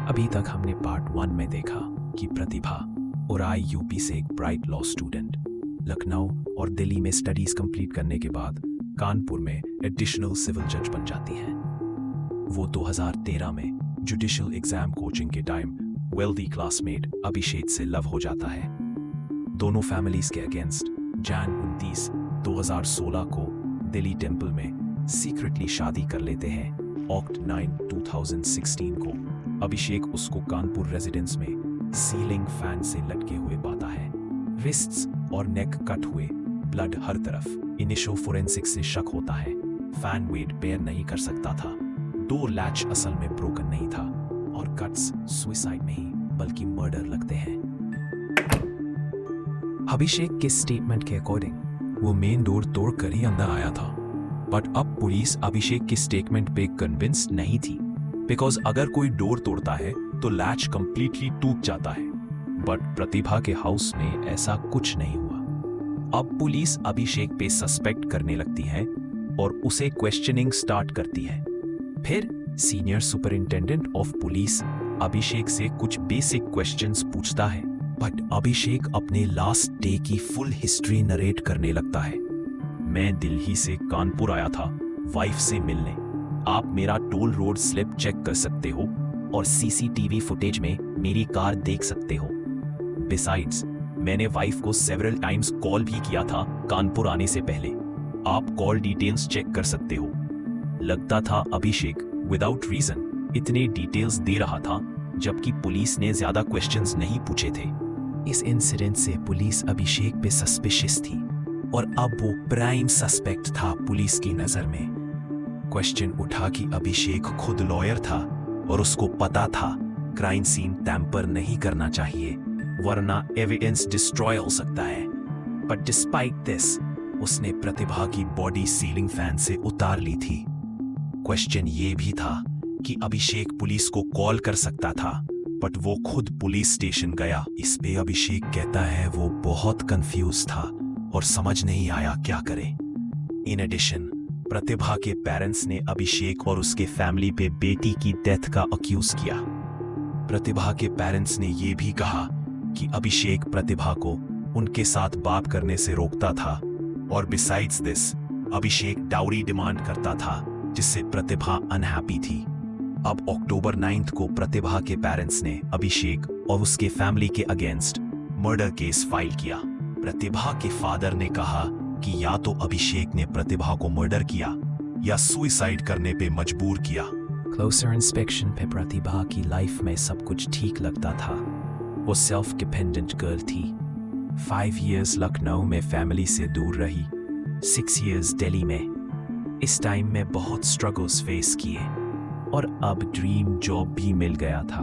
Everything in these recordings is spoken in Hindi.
अभी तक हमने पार्ट 1 में देखा कि प्रतिभा उराई यूपी से एक ब्राइट लॉ स्टूडेंट लखनऊ और दिल्ली में स्टडीज कंप्लीट करने के बाद कानपुर में एडिशनल सिविल जज बन जाती है। वो 2013 में जुडिशियल एग्जाम कोचिंग के टाइम वेल्दी क्लासमेट अभिषेक से लव हो जाता है। दोनों फैमिलीज के अगेंस्ट जैन 29, 2016 को दिल्ली टेम्पल में सीक्रेटली शादी कर लेते हैं। ऑक्ट 9, 2016 को अभिषेक उसको कानपुर रेजिडेंस में सीलिंग फैन से लटके हुए पाता है। रिस्ट्स और नेक कट हुए, ब्लड हर तरफ। इनिशियल फोरेंसिक से शक होता है फैन वेट बेयर नहीं कर सकता था। डोर लैच असल में ब्रोकन नहीं था और कट्स सुसाइड नहीं बल्कि मर्डर लगते हैं। अभिषेक के स्टेटमेंट के अकॉर्डिंग वो मेन डोर तोड़कर ही अंदर आया था, बट अब पुलिस अभिषेक के स्टेटमेंट पे कन्विंस्ड नहीं थी, बिकॉज अगर कोई डोर तोड़ता है तो लैच कंप्लीटली टूट जाता है। बट प्रतिभा के हाउस में ऐसा कुछ नहीं हुआ। अब पुलिस अभिषेक पे सस्पेक्ट करने लगती है और उसे क्वेश्चनिंग स्टार्ट करती है। फिर सीनियर सुपरिंटेंडेंट ऑफ पुलिस अभिषेक से कुछ बेसिक क्वेश्चंस पूछता है, बट अभिषेक अपने लास्ट डे की फुल हिस्ट्री नरेट करने लगता है। मैं दिल्ली से कानपुर आया था वाइफ से मिलने। आप मेरा टोल रोड स्लिप चेक कर सकते हो और सीसीटीवी फुटेज में मेरी कार देख सकते हो। बिसाइड्स, मैंने वाइफ को सेवरल टाइम्स कॉल भी किया था कानपुर आने से पहले। आप कॉल डिटेल्स चेक कर सकते हो। लगता था अभिषेक विदाउट रीजन इतने डिटेल्स दे रहा था, जबकि पुलिस ने ज्यादा क्वेश्चंस नहीं पूछे थे। इस इंसिडेंट से पुलिस अभिषेक पे सस्पिशियस थी और अब वो प्राइम सस्पेक्ट था पुलिस की नजर में। क्वेश्चन उठा कि अभिषेक खुद लॉयर था और उसको पता था क्राइम सीन टैंपर नहीं करना चाहिए, वरना एविडेंस डिस्ट्रॉय हो सकता है। बट डिस्पाइट दिस, उसने प्रतिभा की बॉडी सीलिंग फैन से उतार ली थी। क्वेश्चन ये भी था कि अभिषेक पुलिस को कॉल कर सकता था, बट वो खुद पुलिस स्टेशन गया। इस पे अभिषेक कहता है वो बहुत कंफ्यूज था और समझ नहीं आया क्या करे। इन एडिशन, प्रतिभा के पेरेंट्स ने अभिषेक और उसके फैमिली पे बेटी की डेथ का अक्यूज किया। प्रतिभा के पेरेंट्स ने यह भी कहा कि अभिषेक प्रतिभा को उनके साथ बात करने से रोकता था और besides this Abhishek dowry demand करता था, जिससे प्रतिभा अनहैप्पी थी। अब अक्टूबर 9 को प्रतिभा के पेरेंट्स ने अभिषेक और उसके फैमिली के अगेंस्ट मर्डर केस फाइल किया। प्रतिभा के फादर ने कहा कि या तो अभिषेक ने प्रतिभा को मर्डर किया या सुसाइड करने पे मजबूर किया। क्लोजर इंस्पेक्शन पे प्रतिभा की लाइफ में सब कुछ ठीक लगता था। वो सेल्फ डिपेंडेंट गर्ल थी। 5 years लखनऊ में फैमिली से दूर रही, 6 years दिल्ली में। इस टाइम में बहुत स्ट्रगल्स फेस किए और अब ड्रीम जॉब भी मिल गया था।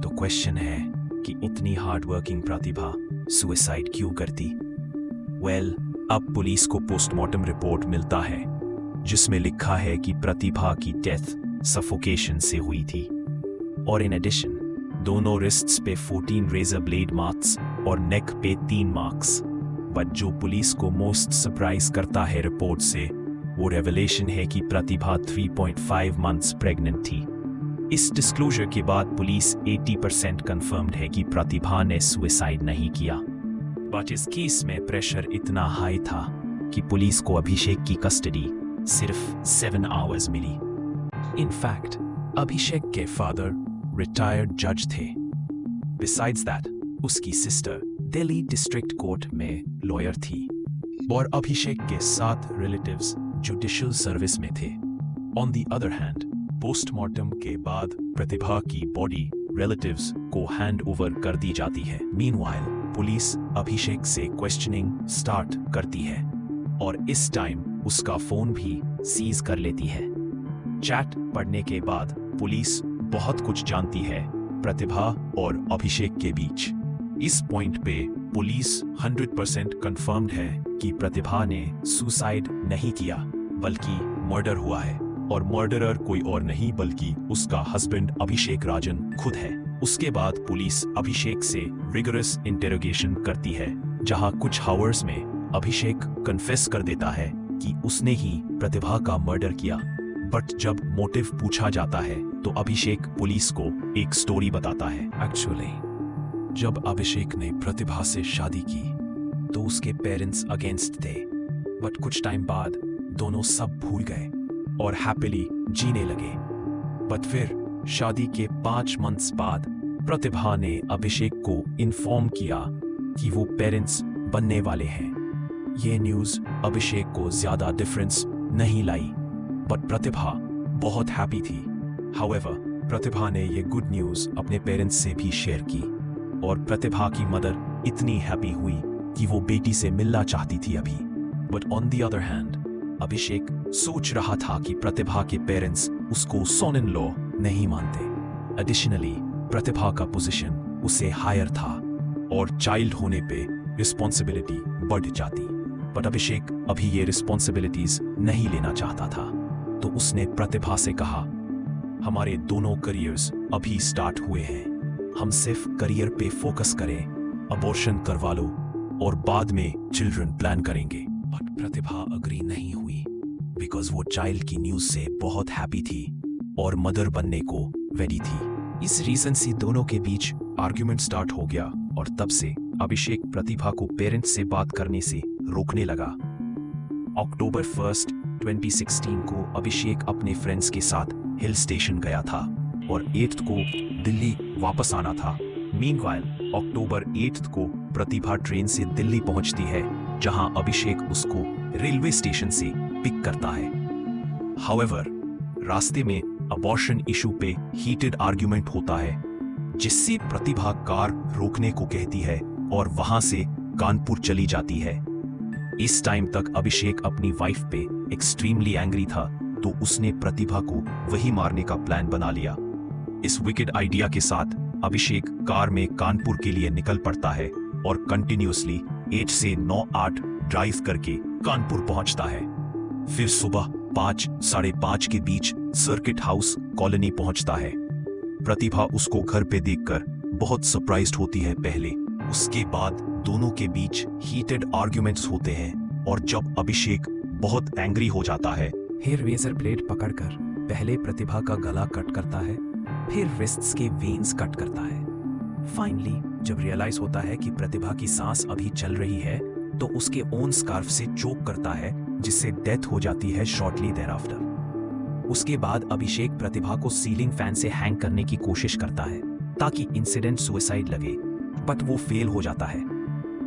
तो क्वेश्चन है कि इतनी हार्डवर्किंग प्रतिभा सुसाइड क्यों करती? वेल, अब पुलिस को पोस्टमार्टम रिपोर्ट मिलता है जिसमें लिखा है कि प्रतिभा की डेथ सफोकेशन से हुई थी और इन एडिशन दोनों रिस्ट्स पे 14 रेजर ब्लेड मार्क्स और नेक पे 3 मार्क्स। बट जो पुलिस को मोस्ट सरप्राइज करता है रिपोर्ट से, वो रेवलेशन है कि प्रतिभा 3.5 months प्रेग्नेंट थी। इस डिस्क्लोजर के बाद पुलिस 80% कंफर्म्ड है कि प्रतिभा ने सुसाइड नहीं किया। बट इस केस में प्रेशर इतना हाई था कि पुलिस को अभिषेक की कस्टडी सिर्फ 7 hours मिली। इनफैक्ट अभिषेक के फादर रिटायर्ड जज थे। बिसाइड्स दैट, उसकी सिस्टर दिल्ली डिस्ट्रिक्ट कोर्ट में लॉयर थी और अभिषेक के 7 रिलेटिव्स जुडिशियल सर्विस में थे। On the other hand, postmortem के बाद प्रतिभा की बॉडी रिलेटिव्स को हैंड ओवर कर दी जाती है। मीनवाइल पुलिस अभिषेक से क्वेश्चनिंग स्टार्ट करती है और इस टाइम उसका फोन भी सीज कर लेती है। चैट पढ़ने के बाद पुलिस बहुत कुछ जानती है प्रतिभा और अभिषेक के बीच। इस पॉइंट पे पुलिस 100% कंफर्म्ड है कि प्रतिभा ने सुसाइड नहीं किया बल्कि मर्डर हुआ है और मर्डरर कोई और नहीं बल्कि उसका हस्बैंड अभिषेक राजन खुद है। उसके बाद पुलिस अभिषेक से रिगरस इंटेरोगेशन करती है, जहां कुछ हावर्स में अभिषेक कन्फेस कर देता है कि उसने ही प्रतिभा का मर्डर किया। बट जब मोटिव पूछा जाता है तो अभिषेक पुलिस को एक स्टोरी बताता है। एक्चुअली जब अभिषेक ने प्रतिभा से शादी की तो उसके पेरेंट्स अगेंस्ट थे, बट कुछ टाइम बाद दोनों सब भूल गए और हैप्पीली जीने लगे। बट फिर शादी के 5 मंथ्स बाद प्रतिभा ने अभिषेक को इन्फॉर्म किया कि वो पेरेंट्स बनने वाले हैं। ये न्यूज़ अभिषेक को ज्यादा डिफरेंस नहीं लाई, बट प्रतिभा बहुत हैप्पी थी। हाउएवर, प्रतिभा ने ये गुड न्यूज़ अपने पेरेंट्स से भी शेयर की और प्रतिभा की मदर इतनी हैप्पी हुई कि वो बेटी से मिलना चाहती थी अभी। But on the other hand Abhishek सोच रहा था कि प्रतिभा के पेरेंट्स उसको सन इन लॉ नहीं मानते। एडिशनली प्रतिभा का पोजीशन उसे हायर था और चाइल्ड होने पे रिस्पॉन्सिबिलिटी बढ़ जाती। बट अभिषेक अभी ये रिस्पॉन्सिबिलिटीज नहीं लेना चाहता था, तो उसने प्रतिभा से कहा, हमारे दोनों करियर्स अभी स्टार्ट हुए हैं, हम सिर्फ करियर पे फोकस करें, अबॉर्शन करवा लो और बाद में चिल्ड्रन प्लान करेंगे। बट प्रतिभा अग्री नहीं हुई बिकॉज वो चाइल्ड की न्यूज से बहुत हैप्पी थी और मदर बनने को रेडी थी। इस रीजन से दोनों के बीच आर्ग्यूमेंट स्टार्ट हो गया और तब से अभिषेक प्रतिभा को पेरेंट्स से बात करने से रोकने लगा। अक्टूबर 1, 2016 को अभिषेक अपने फ्रेंड्स के साथ हिल स्टेशन गया था और 8 को दिल्ली वापस आना था। मीनवाइल अक्टूबर 8 को प्रतिभा ट्रेन से दिल्ली पहुंचती है, जहां अभिषेक उसको रेलवे स्टेशन से पिक करता है। हाउएवर, रास्ते में अबॉर्शन इशू पे हीटेड आर्ग्यूमेंट होता है, जिससे प्रतिभा कार रोकने को कहती है और वहां से कानपुर चली जाती है। इस टाइम तक अभिषेक अपनी वाइफ पे एक्सट्रीमली एंग्री था, तो उसने प्रतिभा को वही मारने का प्लान बना लिया। इस विकेड आइडिया के साथ अभिषेक कार में कानपुर के लिए निकल पड़ता है और कंटिन्यूअसली 8 से 9-8 ड्राइव करके कानपुर पहुंचता है। फिर सुबह 5, 5:30 के बीच सर्किट हाउस कॉलोनी पहुंचता है। प्रतिभा उसको घर पे देखकर बहुत सरप्राइज्ड होती है पहले, उसके बाद दोनों के बीच हीटेड आर्ग्यूमेंट्स होते हैं और जब अभिषेक बहुत एंग्री हो जाता है, फिर रेजर ब्लेड पकड़कर पहले प्रतिभा का गला कट करता है, फिर रिस्ट्स के वेन्स कट करता है। फाइनली जब रियलाइज होता है कि प्रतिभा की सांस अभी चल रही है, तो उसके ओन स्कार्फ से चोक करता है, जिससे डेथ हो जाती है शॉर्टली देयर आफ्टर। उसके बाद अभिषेक प्रतिभा को सीलिंग फैन से हैंग करने की कोशिश करता है ताकि इंसिडेंट सुसाइड लगे, बट वो फेल हो जाता है।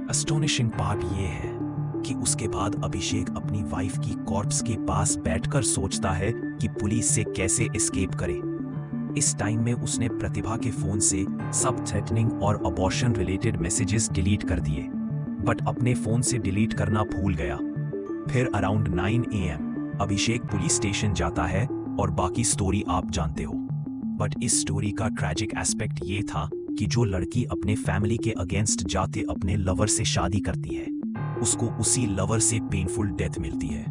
एस्टोनिशिंग पार्ट ये है कि उसके बाद अभिषेक अपनी वाइफ की कॉर्प्स के पास बैठकर सोचता है कि पुलिस से कैसे एस्केप करे। इस टाइम में उसने प्रतिभा के फोन से सब थ्रेटनिंग और अबॉर्शन रिलेटेड मैसेजेस डिलीट कर दिए, बट अपने फोन से डिलीट करना भूल गया। फिर around 9 AM Abhishek police station जाता है और बाकी स्टोरी आप जानते हो। बट इस स्टोरी का ट्रैजिक एस्पेक्ट ये था कि जो लड़की अपने फैमिली के अगेंस्ट जाते अपने लवर से शादी करती है, उसको उसी लवर से पेनफुल डेथ मिलती है।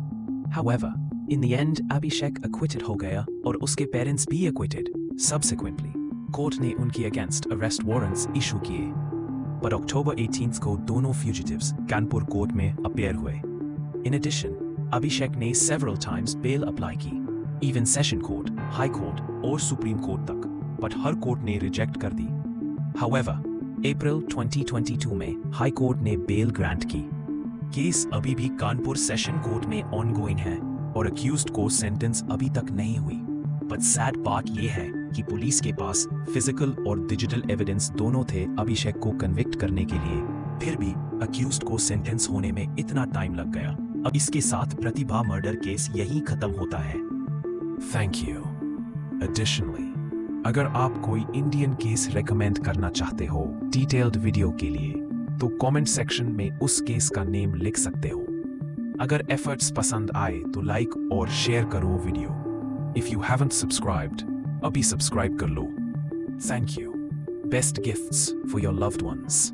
However, in the end, Abhishek acquitted हो गया और उसके पेरेंट्स भी acquitted। Subsequently, कोर्ट ने उनकी अगेंस्ट अरेस्ट वारंट्स इशू किए। पर अक्टूबर 18 को दोनों फ्यूजिटिव्स कानपुर कोर्ट में अपीयर हुए। In addition, अभिषेक ने several times bail अप्लाई की, even session court, high court और सुप्रीम कोर्ट तक, बट हर कोर्ट ने रिजेक्ट कर दी। However, अप्रैल 2022 में हाई कोर्ट ने बेल ग्रांट की। केस अभी भी कानपुर सेशन कोर्ट में ऑनगोइंग है और अक्यूज्ड को सेंटेंस अभी तक नहीं हुई। बट सैड पार्ट ये है कि पुलिस के पास फिजिकल और डिजिटल एविडेंस दोनों थे अभिषेक को कन्विक्ट करने के लिए, फिर भी अक्यूज्ड को सेंटेंस होने में इतना टाइम लग गया। अब इसके साथ प्रतिभा मर्डर केस यहीं खत्म होता है। Thank you. एडिशनली, अगर आप कोई इंडियन केस रेकमेंड करना चाहते हो डिटेल्ड वीडियो के लिए, तो कमेंट सेक्शन में उस केस का नेम लिख सकते हो। अगर एफर्ट्स पसंद आए तो लाइक और शेयर करो video. If you haven't subscribed, अभी सब्सक्राइब कर लो। Thank you. Best gifts for your loved once.